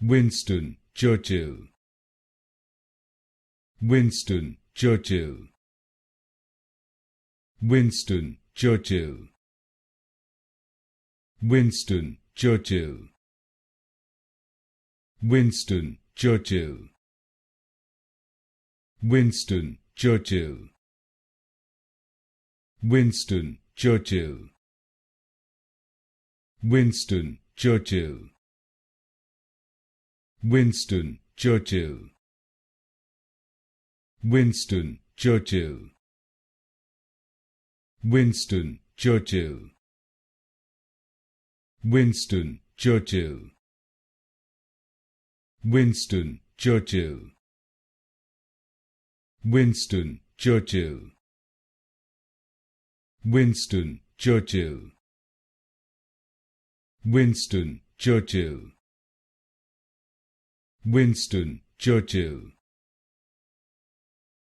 Winston Churchill. Winston Churchill. Winston Churchill. Winston Churchill. Winston Churchill. Winston Churchill. Winston Churchill. Winston Churchill. Winston Churchill. Winston Churchill. Winston Churchill. Winston Churchill. Winston Churchill. Winston Churchill. Winston Churchill. Winston Churchill. Winston Churchill.